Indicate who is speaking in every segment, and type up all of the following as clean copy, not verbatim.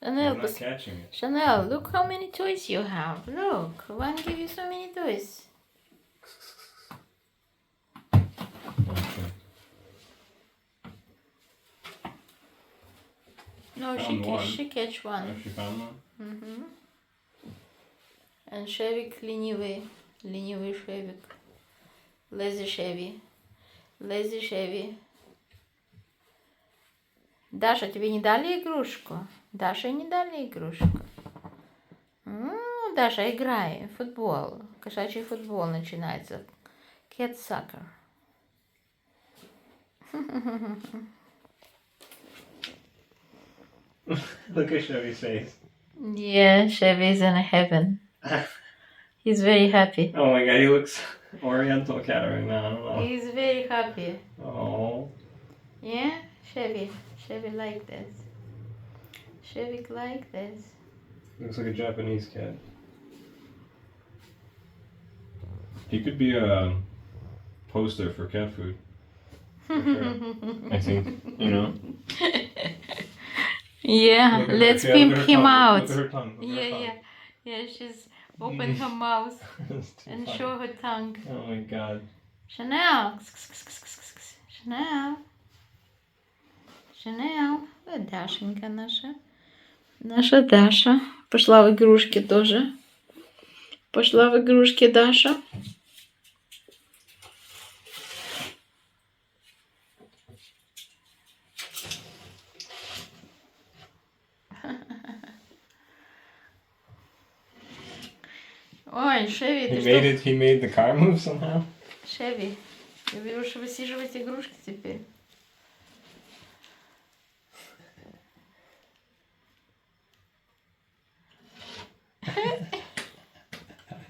Speaker 1: Chanel,
Speaker 2: I'm not catching it.
Speaker 1: Chanel, look how many toys you have. Look, one give you so many toys.
Speaker 2: Okay.
Speaker 1: No,
Speaker 2: Found one.
Speaker 1: she catch
Speaker 2: Oh,
Speaker 1: one.
Speaker 2: she found one?
Speaker 1: Угу. And Шевик ленивый. Ленивый Шевик. Lazy Chevy. Lazy Chevy. Даша, тебе не дали игрушку? Даша не дали игрушку. Даша, играй. Футбол. Кошачий футбол начинается. Cat soccer.
Speaker 2: Look at Chevy's face.
Speaker 1: Yeah, Chevy's in heaven. He's very happy.
Speaker 2: Oh my god, he looks oriental cat right now. I don't know.
Speaker 1: He's very happy.
Speaker 2: Oh.
Speaker 1: Yeah, Chevy. Chevy like this. Chevy like this.
Speaker 2: Looks like a Japanese cat. He could be a poster for cat food. For sure. I think, you know?
Speaker 1: Yeah,
Speaker 2: Look at
Speaker 1: let's
Speaker 2: her.
Speaker 1: pimp
Speaker 2: Look at her
Speaker 1: him
Speaker 2: tongue.
Speaker 1: out.
Speaker 2: Look at her tongue. Look at her tongue.
Speaker 1: Yeah, she's open her mouth
Speaker 2: It's too
Speaker 1: and
Speaker 2: funny.
Speaker 1: show her tongue.
Speaker 2: Oh my god.
Speaker 1: Chanel. Chanel. Chanel. Вот Дашенька наша. Наша Даша. Пошла в игрушки тоже. Пошла в игрушки Даша. Ой, Шеви, ты что?
Speaker 2: He made the car move somehow?
Speaker 1: Шеви, ты берешь высиживать игрушки теперь.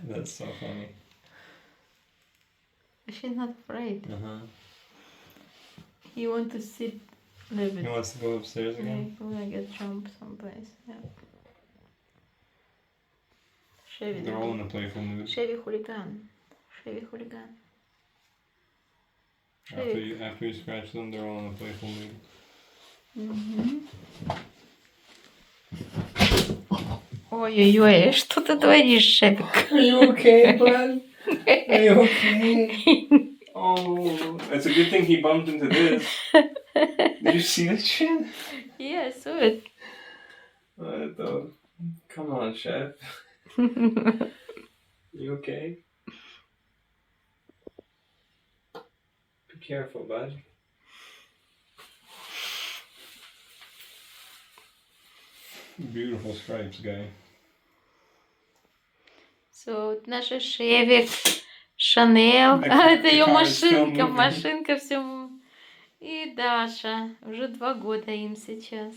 Speaker 2: That's so funny.
Speaker 1: She's not afraid.
Speaker 2: Uh-huh.
Speaker 1: He want to sit a little bit.
Speaker 2: He wants to go upstairs again?
Speaker 1: We're gonna get jump someplace. Yeah. Шеви,
Speaker 2: They're all in a playful mood.
Speaker 1: Шеви хулиган. Шеви хулиган.
Speaker 2: After you scratch them, they're all in a playful mood.
Speaker 1: Ой-ой-ой, что ты творишь, Шевик?
Speaker 2: Are you okay, bud? Are you okay? Oh, it's a good thing he bumped into this. Did you see that shit?
Speaker 1: Yeah, I saw it.
Speaker 2: What the? Come on, chef. You okay? Be careful, bud. Beautiful stripes, guy.
Speaker 1: So, наша Шевик, Шанел, это ее машинка, машинка все. И Даша, уже 2 года им сейчас.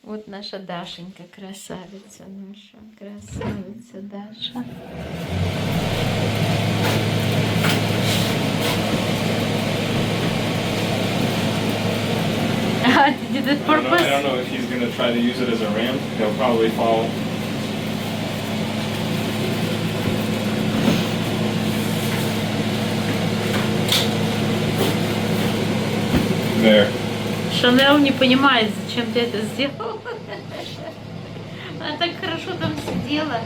Speaker 1: Вот наша Дашенька, красавица наша, красавица Даша. Did it purpose?
Speaker 2: I don't know if he's gonna try to use it as a ramp. He'll probably fall. There.
Speaker 1: Шанел не понимает, зачем ты это сделал. Она так хорошо там сидела,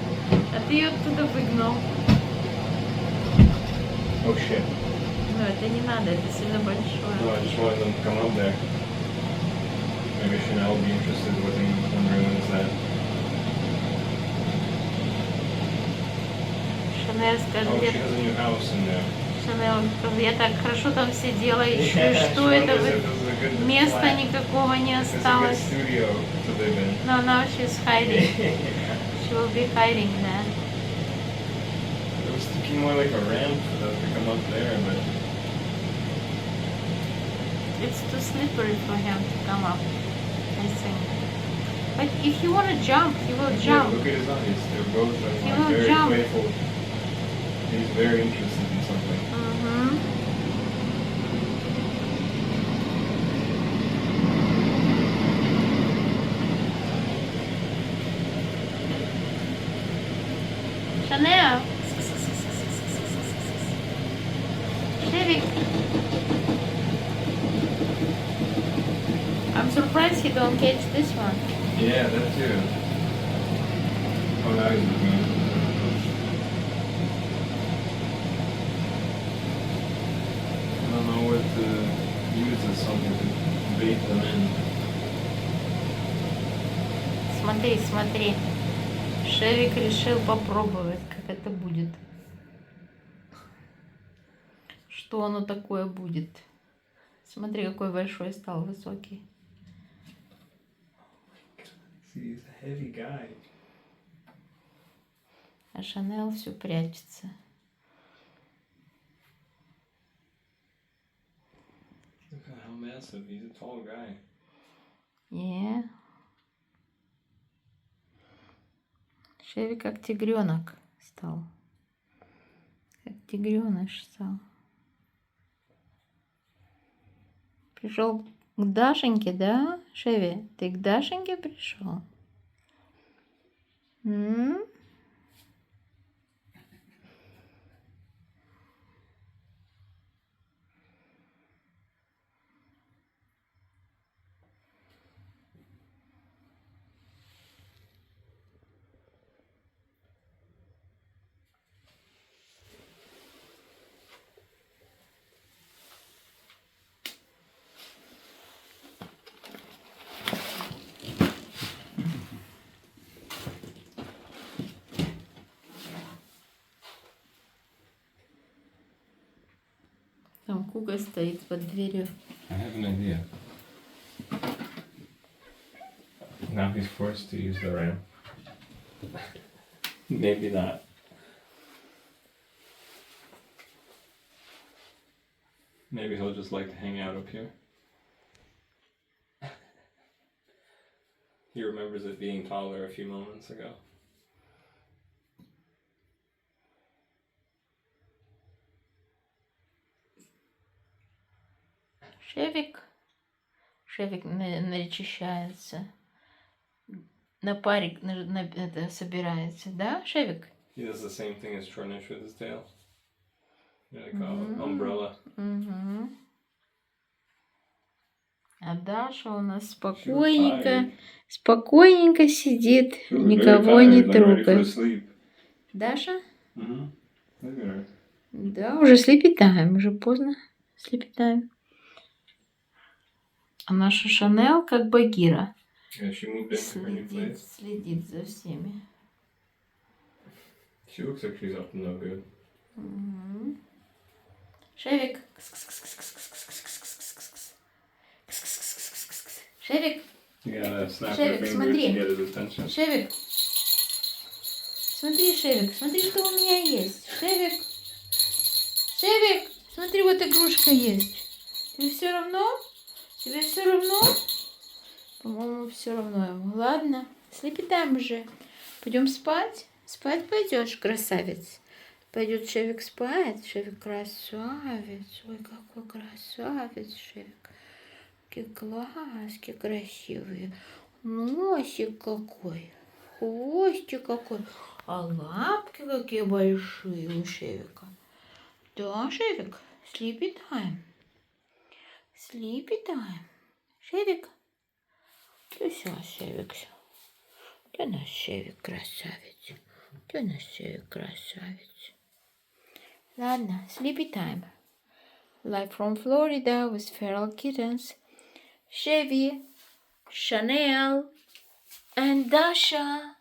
Speaker 1: а ты ее оттуда выгнал.
Speaker 2: Oh shit.
Speaker 1: Ну, это не надо, это сильно
Speaker 2: No,
Speaker 1: большое.
Speaker 2: I just wanted them to come up there. Maybe Chanel will be interested with him wondering what is that.
Speaker 1: Шанель скажет,
Speaker 2: Oh, she has a new house in there.
Speaker 1: Шанель, я так хорошо там сидела, еще
Speaker 2: Yeah,
Speaker 1: что
Speaker 2: she
Speaker 1: это
Speaker 2: wonders
Speaker 1: вы...
Speaker 2: if this is a good
Speaker 1: Места
Speaker 2: flat.
Speaker 1: никакого не
Speaker 2: It's a good
Speaker 1: осталось.
Speaker 2: studio to live in.
Speaker 1: No, now she's hiding. She will be hiding there.
Speaker 2: I was thinking more like a ramp for them to come up there, but
Speaker 1: It's too slippery for him to come up, I think. But if you want to jump, he will
Speaker 2: yeah,
Speaker 1: jump.
Speaker 2: look at his eyes. They're both
Speaker 1: He
Speaker 2: like
Speaker 1: will
Speaker 2: very
Speaker 1: jump.
Speaker 2: playful. He's very interested in something.
Speaker 1: Mm-hmm. Chanel. Shevik. I'm surprised he don't catch this one.
Speaker 2: Yeah, that too. Oh, now he's looking at it. I don't know what to use as something to bait them in.
Speaker 1: Смотри, смотри. Шевик решил попробовать, как это будет. Что оно такое будет. Смотри, какой большой стал, высокий.
Speaker 2: See, he's a heavy guy.
Speaker 1: А Шанел все прячется.
Speaker 2: Look at how massive. He's a tall guy.
Speaker 1: Yeah. Шевик как тигренок стал. Как тигреныш стал. Пришел к Дашеньке, да, Шеви? Ты к Дашеньке пришел? М? Там Куга стоит под дверью.
Speaker 2: I have an idea. Now he's forced to use the ramp. Maybe not. Maybe he'll just like to hang out up here. He remembers it being taller a few moments ago.
Speaker 1: Шевик начищается. На парик это собирается, да, Шевик?
Speaker 2: He does the same thing as Tronish with his tail. They call it umbrella.
Speaker 1: Угу. А Даша у нас
Speaker 2: She was
Speaker 1: спокойненько сидит,
Speaker 2: She was
Speaker 1: никого
Speaker 2: very
Speaker 1: не
Speaker 2: tired, like ready for
Speaker 1: трогает.
Speaker 2: sleep.
Speaker 1: Даша?
Speaker 2: Look at her.
Speaker 1: Да, уже sleepy time, уже поздно. Sleepy time. А наша Шанел как Багира.
Speaker 2: Yeah, she moved into her new place.
Speaker 1: Следит за всеми.
Speaker 2: She looks like she's up to no good.
Speaker 1: Угу. Шевик. Шевик.
Speaker 2: You gotta snap
Speaker 1: Шевик,
Speaker 2: her fingers
Speaker 1: смотри.
Speaker 2: to get his attention.
Speaker 1: Шевик. Смотри, Шевик, смотри, что у меня есть. Шевик. Шевик, смотри, вот игрушка есть. Тебе все равно? Тебе все равно? По-моему, все равно ему. Ладно, слепитаем уже. Пойдем спать? Спать пойдешь, красавец? Пойдет Шевик спать? Шевик красавец. Ой, какой красавец, Шевик. Какие глазки красивые. Носик какой. Хвостик какой. А лапки какие большие у Шевика. Да, Шевик? Sleepy time. Sleepy time. Шевик? Ты все, Шевик. Ты наш Шевик красавец. Ты наш Шевик красавец. Ладно, sleepy time. Live from Florida with feral kittens. Chevy, Chanel, and Dasha.